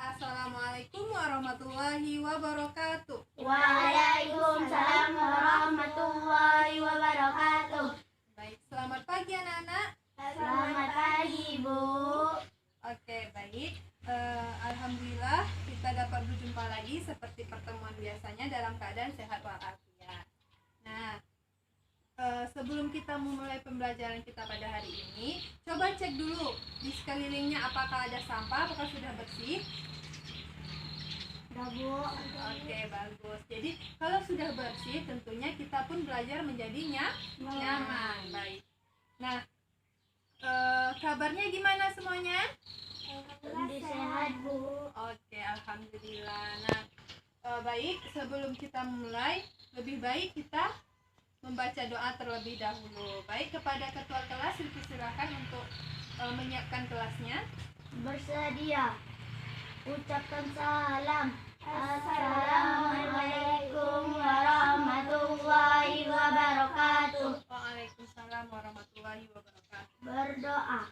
Assalamualaikum warahmatullahi wabarakatuh. Waalaikumsalam warahmatullahi wabarakatuh. Baik, selamat pagi anak-anak. Selamat pagi, Bu. Oke, baik. Alhamdulillah kita dapat berjumpa lagi seperti pertemuan biasanya dalam keadaan sehat walafiat. Nah, sebelum kita memulai pembelajaran kita pada hari ini, coba cek dulu di sekelilingnya apakah ada sampah, apakah sudah bersih. Udah, Bu. Oke, bagus. Jadi kalau sudah bersih, tentunya kita pun belajar menjadi nyaman. Baik. Nah, kabarnya gimana semuanya? Alhamdulillah sehat, Bu. Oke, alhamdulillah. Nah, baik. Sebelum kita mulai, lebih baik kita membaca doa terlebih dahulu. Baik, kepada ketua kelas silakan untuk menyiapkan kelasnya. Bersedia. Ucapkan salam. Assalamualaikum warahmatullahi wabarakatuh. Waalaikumsalam warahmatullahi wabarakatuh. Berdoa.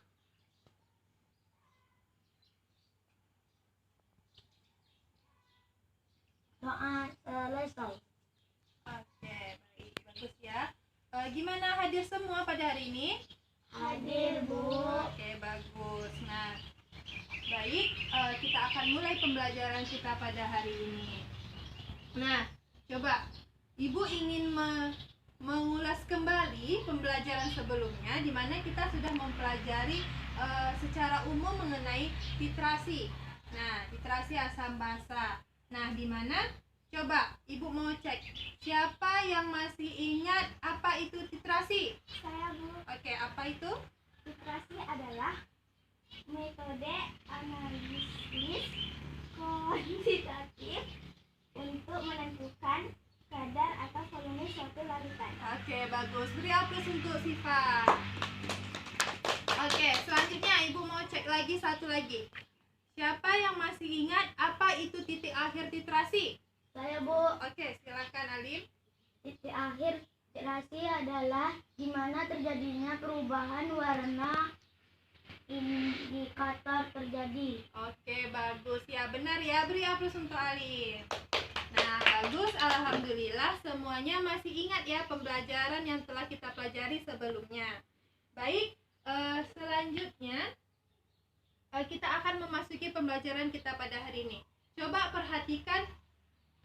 Doa selesai. Oke, baik. Bagus ya. Gimana hadir semua pada hari ini? Hadir, Bu. Oke, bagus. Nah, baik, kita akan mulai pembelajaran kita pada hari ini. Nah, coba Ibu ingin mengulas kembali pembelajaran sebelumnya di mana kita sudah mempelajari secara umum mengenai titrasi. Nah, titrasi asam basa. Nah, di mana? Coba Ibu mau cek siapa yang masih ingat apa itu titrasi? Saya, Bu. Oke, apa itu? Titrasi adalah metode analisis kuantitatif untuk menentukan kadar atau volume suatu larutan. Oke, bagus. Beri aplaus untuk Siva. Oke, selanjutnya Ibu mau cek lagi satu lagi. Siapa yang masih ingat apa itu titik akhir titrasi? Saya, Bu. Oke, silakan Alim. Titik akhir titrasi adalah di mana terjadinya perubahan warna indikator terjadi. Oke, bagus ya, benar ya. Beri aplaus untuk Alim. Nah, bagus. Alhamdulillah semuanya masih ingat ya pembelajaran yang telah kita pelajari sebelumnya. Baik, selanjutnya kita akan memasuki pembelajaran kita pada hari ini. Coba perhatikan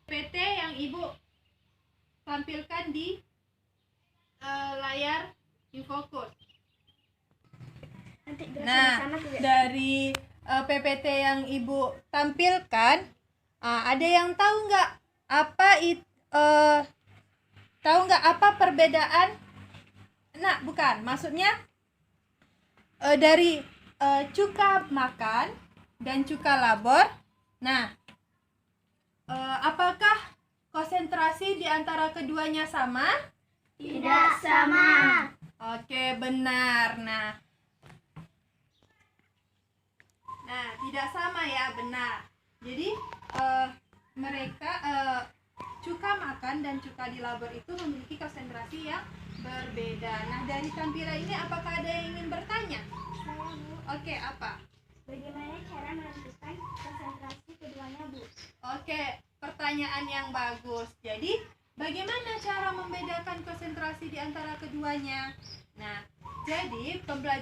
PT yang Ibu tampilkan di layar infokus. Nah, dari PPT yang Ibu tampilkan, ada yang tahu nggak apa perbedaan? Nah, bukan, maksudnya dari cuka makan dan cuka labor. Nah, apakah konsentrasi di antara keduanya sama? Tidak sama. Oke, benar. Nah, tidak sama ya, benar. Jadi mereka cuka makan dan cuka di labor itu memiliki konsentrasi yang berbeda. Nah, dari tampilan ini apakah ada yang ingin bertanya? Saya, Bu. Oke, apa? Bagaimana cara menentukan konsentrasi keduanya, Bu? Oke, pertanyaan yang bagus. Jadi, bagaimana cara membedakan konsentrasi di antara keduanya? Nah, jadi itulah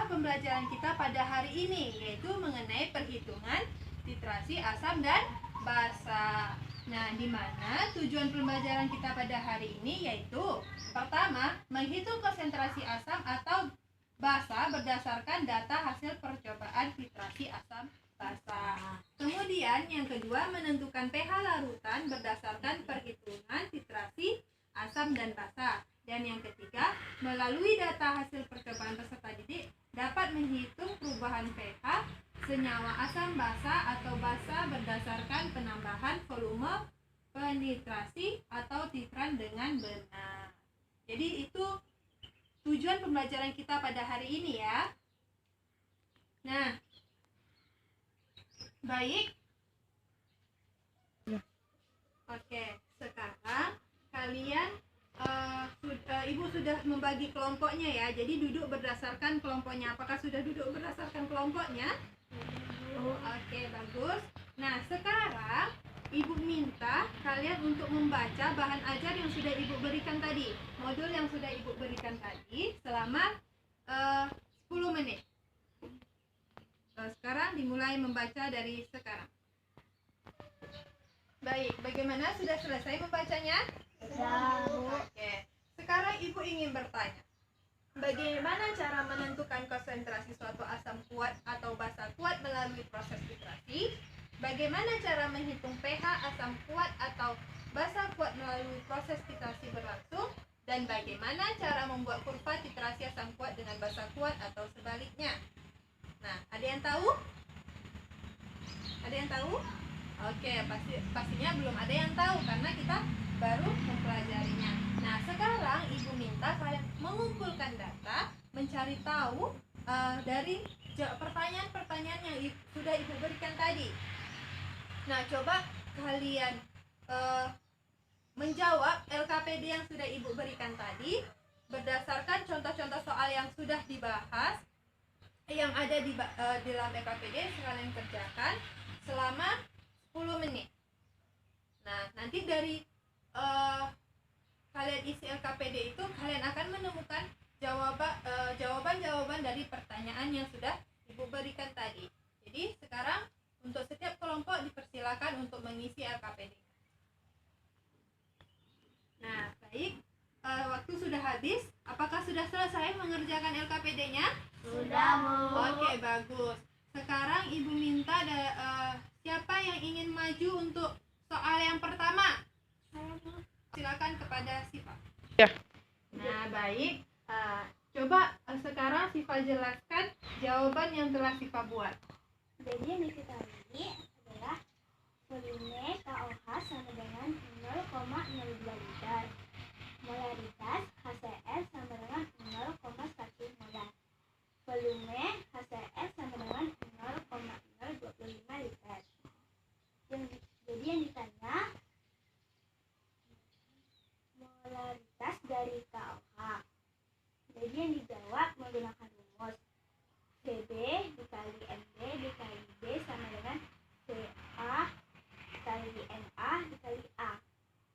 pembelajaran kita pada hari ini, yaitu mengenai perhitungan titrasi asam dan basa. Nah, di mana tujuan pembelajaran kita pada hari ini yaitu pertama, menghitung konsentrasi asam atau basa berdasarkan data hasil percobaan titrasi asam basa. Kemudian yang kedua, menentukan pH larutan berdasarkan perhitungan titrasi asam dan basa. Dan yang ketiga, melalui data hasil percobaan peserta didik dapat menghitung perubahan pH senyawa asam basa atau basa berdasarkan penambahan volume penitrasi atau titran dengan benar. Jadi itu tujuan pembelajaran kita pada hari ini ya. Nah, baik. Oke, sekarang kalian Ibu sudah membagi kelompoknya ya. Jadi duduk berdasarkan kelompoknya. Apakah sudah duduk berdasarkan kelompoknya? Bu. Oke, bagus. Nah, sekarang Ibu minta kalian untuk membaca bahan ajar yang sudah Ibu berikan tadi. Modul yang sudah Ibu berikan tadi selama 10 menit. Sekarang dimulai membaca dari sekarang. Baik, bagaimana? Sudah selesai membacanya? Sudah, Bu. Oke. Sekarang Ibu ingin bertanya. Bagaimana cara menentukan konsentrasi suatu asam kuat atau basa kuat melalui proses titrasi? Bagaimana cara menghitung pH asam kuat atau basa kuat melalui proses titrasi berlangsung? Dan bagaimana cara membuat kurva titrasi asam kuat dengan basa kuat atau sebaliknya? Nah, ada yang tahu? Ada yang tahu? Oke, pastinya belum ada yang tahu karena kita baru mempelajarinya. Nah, sekarang Ibu minta kalian mengumpulkan data, mencari tahu dari pertanyaan-pertanyaan yang sudah Ibu berikan tadi. Nah, coba kalian menjawab LKPD yang sudah Ibu berikan tadi berdasarkan contoh-contoh soal yang sudah dibahas yang ada di dalam LKPD. Kalian kerjakan selama 10 menit. Nah, nanti dari kalian isi LKPD itu kalian akan menemukan jawaban-jawaban dari pertanyaan yang sudah Ibu berikan tadi. Jadi sekarang untuk setiap kelompok dipersilakan untuk mengisi LKPD. Nah, baik. Waktu sudah habis. Apakah sudah selesai mengerjakan LKPD-nya? Sudah, Bu. Oke, bagus. Sekarang Ibu minta siapa yang ingin maju untuk soal yang pertama? Silakan kepada Siva. Ya. Nah, baik. Coba sekarang Siva jelaskan jawaban yang telah Siva buat. Jadi yang diketahui adalah volume KOH sama dengan 0,02 liter. Molaritas HCl sama dengan 0,1 molar. Volume HCl sama dengan 0,025 liter. Jadi yang ditanya molaritas dari KOH. Jadi yang dijawab menggunakan rumus CB dikali MB dikali B sama dengan CA dikali NA dikali A.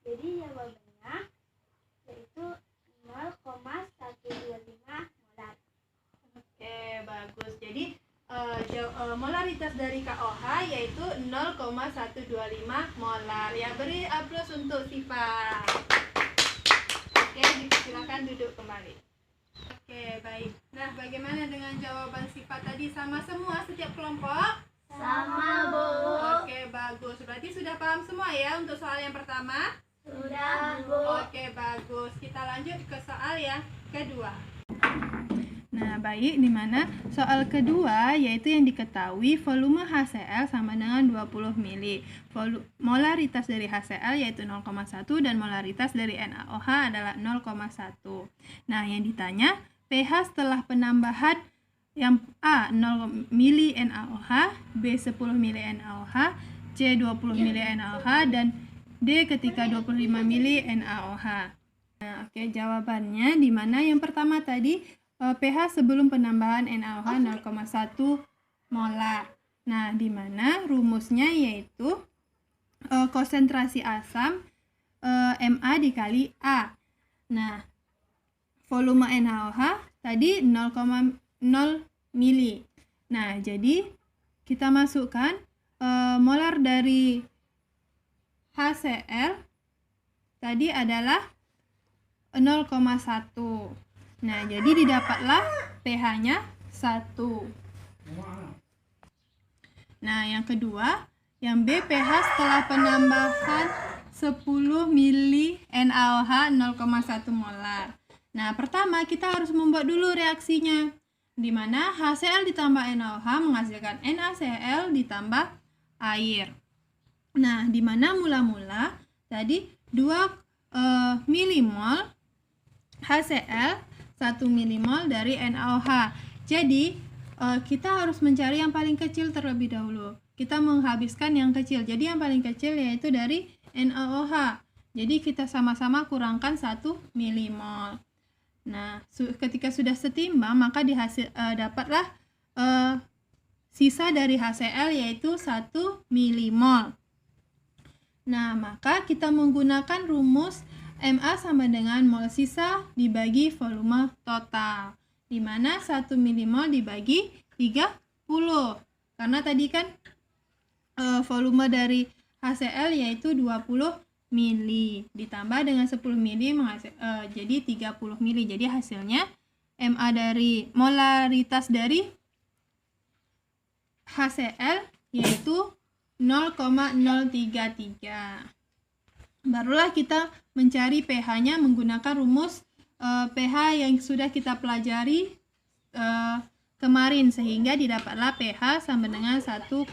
Jadi jawabannya yaitu 0,125 molar. Oke, bagus. Jadi molaritas dari KOH yaitu 0,125 molar. Ya, beri aplaus untuk Siva. Oke, silakan duduk kembali. Oke, baik. Nah, bagaimana dengan jawaban Siva tadi? Sama semua setiap kelompok? Sama, Bu. Oke, bagus. Berarti sudah paham semua ya untuk soal yang pertama? Sudah, Bu. Oke, bagus. Kita lanjut ke soal yang kedua. Nah, baik, di mana soal kedua yaitu yang diketahui volume HCl sama dengan 20 mili. Molaritas dari HCl yaitu 0,1 dan molaritas dari NaOH adalah 0,1. Nah, yang ditanya pH setelah penambahan yang A 0 mili NaOH, B 10 mili NaOH, C 20 mili NaOH dan D ketika 25 mili NaOH. Nah, oke, jawabannya di mana yang pertama tadi pH sebelum penambahan NaOH 0,1 molar. Nah, di mana rumusnya yaitu konsentrasi asam Ma dikali A. Nah, volume NaOH tadi 0,0 mili. Nah, jadi kita masukkan molar dari HCl tadi adalah 0,1. Nah, jadi didapatlah pH-nya 1. Nah, yang kedua, yang B pH setelah penambahan 10 mili NaOH 0,1 molar. Nah, pertama kita harus membuat dulu reaksinya, di mana HCl ditambah NaOH menghasilkan NaCl ditambah air. Nah, di mana mula-mula tadi 2 milimol HCl 1 milimol dari NaOH. Jadi kita harus mencari yang paling kecil terlebih dahulu. Kita menghabiskan yang kecil. Jadi yang paling kecil yaitu dari NaOH. Jadi kita sama-sama kurangkan 1 milimol. Nah, ketika sudah setimbang maka dapatlah sisa dari HCl yaitu 1 milimol. Nah, maka kita menggunakan rumus MA sama dengan mol sisa dibagi volume total, di mana 1 milimol dibagi 30. Karena tadi kan volume dari HCl yaitu 20 mili ditambah dengan 10 mili jadi 30 mili. Jadi hasilnya MA dari molaritas dari HCl yaitu 0,033. Barulah kita mencari pH-nya menggunakan rumus pH yang sudah kita pelajari kemarin, sehingga didapatlah pH sama dengan 1,48.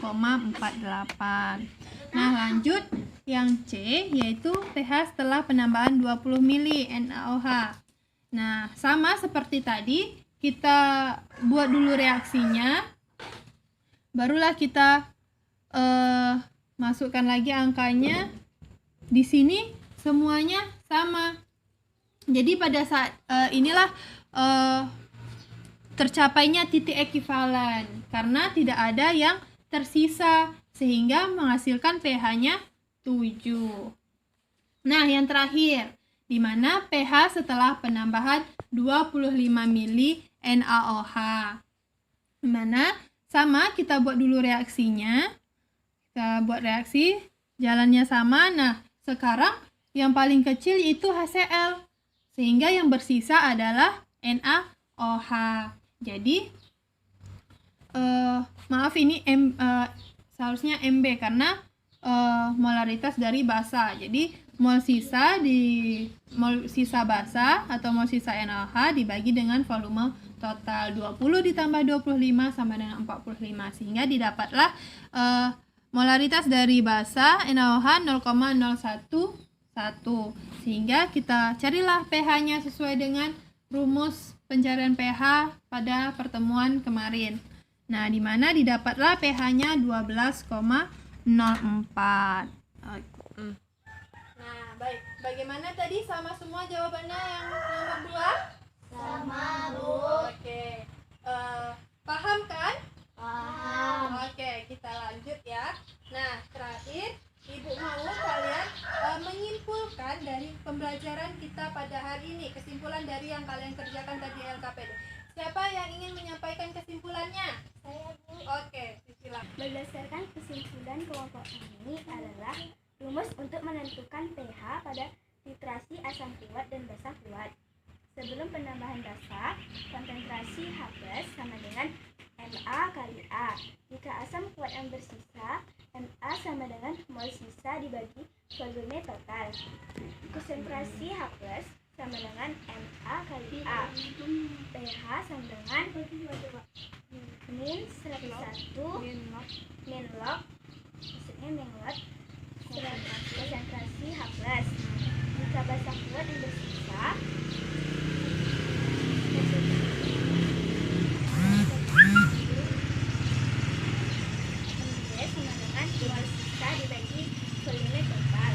Nah, lanjut yang C yaitu pH setelah penambahan 20 mili NaOH. Nah, sama seperti tadi, kita buat dulu reaksinya, barulah kita masukkan lagi angkanya. Di sini semuanya sama. Jadi pada saat inilah tercapainya titik ekivalen karena tidak ada yang tersisa sehingga menghasilkan pH-nya 7. Nah, yang terakhir, di mana pH setelah penambahan 25 mili NaOH. Di mana sama, kita buat dulu reaksinya. Kita buat reaksi, jalannya sama. Nah, sekarang yang paling kecil itu HCl, sehingga yang bersisa adalah NaOH. Jadi maaf, ini seharusnya MB karena molaritas dari basa. Jadi mol sisa basa atau mol sisa NaOH dibagi dengan volume total 20 ditambah 25 sama dengan 45, sehingga didapatlah molaritas dari basa NaOH 0,011. Sehingga kita carilah pH-nya sesuai dengan rumus pencarian pH pada pertemuan kemarin. Nah, di mana didapatlah pH-nya 12,04. Nah, baik. Bagaimana tadi, sama semua jawabannya yang nomor 2? Sama, Bu. Oke. Paham kan? Paham. Oke, kita lanjut ya. Nah, terakhir Ibu mau kalian menyimpulkan dari pembelajaran kita pada hari ini, kesimpulan dari yang kalian kerjakan tadi LKPD. Siapa yang ingin menyampaikan kesimpulannya? Saya, Bu. Oke, silakan. Berdasarkan kesimpulan kelompok ini adalah rumus untuk menentukan pH pada titrasi asam kuat dan basa kuat. Sebelum penambahan basa, konsentrasi H+ sama dengan Ma kali A. Jika asam kuat yang bersisa, Ma sama dengan mol sisa dibagi volume total. Konsentrasi H+ sama dengan Ma kali A. pH sama dengan min 101 min log, maksudnya min log konsentrasi H+. Jika basa kuat yang bersisa, sama dengan mol sisa dibagi volume total.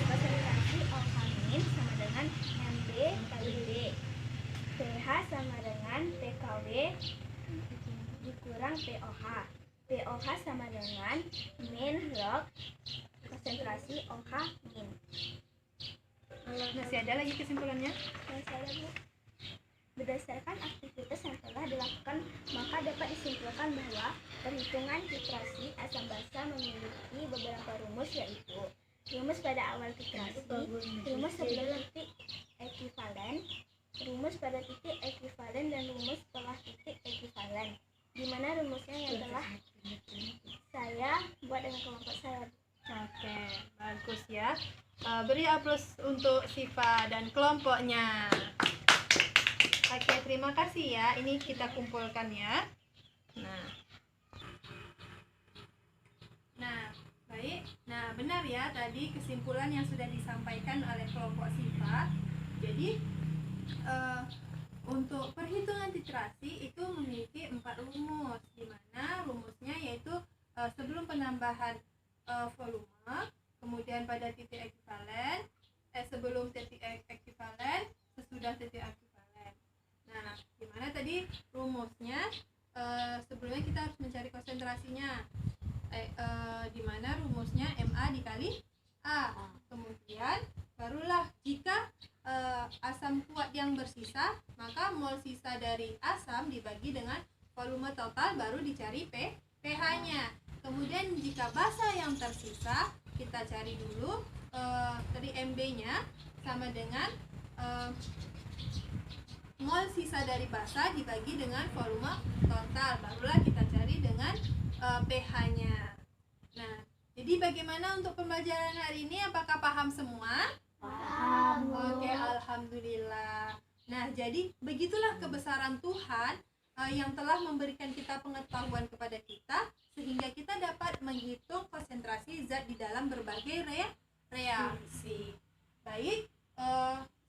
Konsentrasi OH min sama dengan MB kali D. pH sama dengan pKw dikurang pOH. pOH sama dengan min log konsentrasi OH min. Masih ada lagi kesimpulannya? Bu. Berdasarkan aktivitas yang telah dilakukan, maka dapat disimpulkan bahwa perhitungan titrasi asam basa memiliki beberapa rumus, yaitu rumus pada awal titrasi, rumus sebelum titik ekivalen, rumus pada titik ekivalen, dan rumus setelah titik ekivalen. Di mana rumusnya yang telah saya buat dengan kelompok saya. Oke, bagus ya. Beri aplaus untuk Siva dan kelompoknya. Oke, terima kasih ya. Ini kita kumpulkan ya. Nah, baik. Nah, benar ya tadi kesimpulan yang sudah disampaikan oleh kelompok Siva. Jadi untuk perhitungan titrasi itu memiliki 4 rumus, di mana rumusnya yaitu sebelum penambahan volume, kemudian pada titik ekivalen, sebelum titik ekivalen, sesudah titik ekivalen. Nah, gimana tadi rumusnya? sebelumnya kita harus mencari konsentrasinya, di mana rumusnya MA dikali A. Kemudian barulah jika asam kuat yang bersisa, maka mol sisa dari asam dibagi dengan volume total, baru dicari pH-nya. Kemudian jika basa yang tersisa, kita cari dulu dari MB-nya sama dengan mol sisa dari basa dibagi dengan volume total, barulah kita cari dengan pH-nya. Nah, jadi bagaimana untuk pembelajaran hari ini? Apakah paham semua? Paham. Oke, alhamdulillah. Nah, jadi begitulah kebesaran Tuhan yang telah memberikan kita pengetahuan kepada kita, sehingga kita dapat menghitung konsentrasi zat di dalam berbagai reaksi. Baik,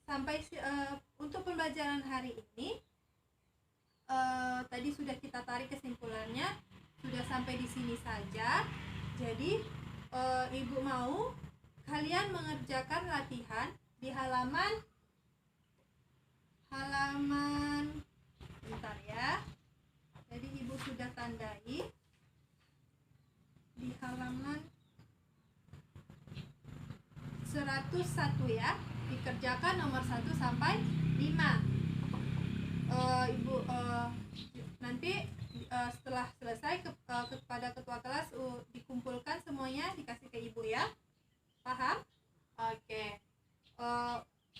sampai untuk pembelajaran hari ini tadi sudah kita tarik kesimpulannya, sudah sampai di sini saja. Jadi Ibu mau kalian mengerjakan latihan di halaman bentar ya. Jadi Ibu sudah tandai di halaman 101 ya. Dikerjakan nomor 1 sampai 5. Ibu nanti setelah selesai kepada ketua kelas dikumpulkan semuanya, dikasih ke Ibu ya. Paham? Oke.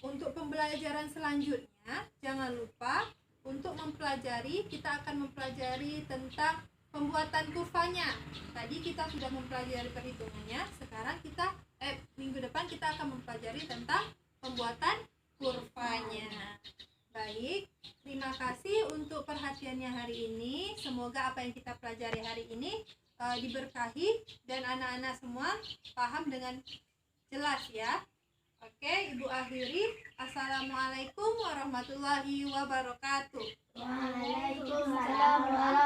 Untuk pembelajaran selanjutnya jangan lupa untuk mempelajari, kita akan mempelajari tentang pembuatan kurvanya. Tadi kita sudah mempelajari perhitungannya, sekarang kita minggu depan kita akan mempelajari tentang pembuatan kurvanya. Baik, terima kasih untuk perhatiannya hari ini. Semoga apa yang kita pelajari hari ini diberkahi dan anak-anak semua paham dengan jelas ya. Oke, Ibu akhiri. Assalamualaikum warahmatullahi wabarakatuh. Waalaikumsalam warahmatullahi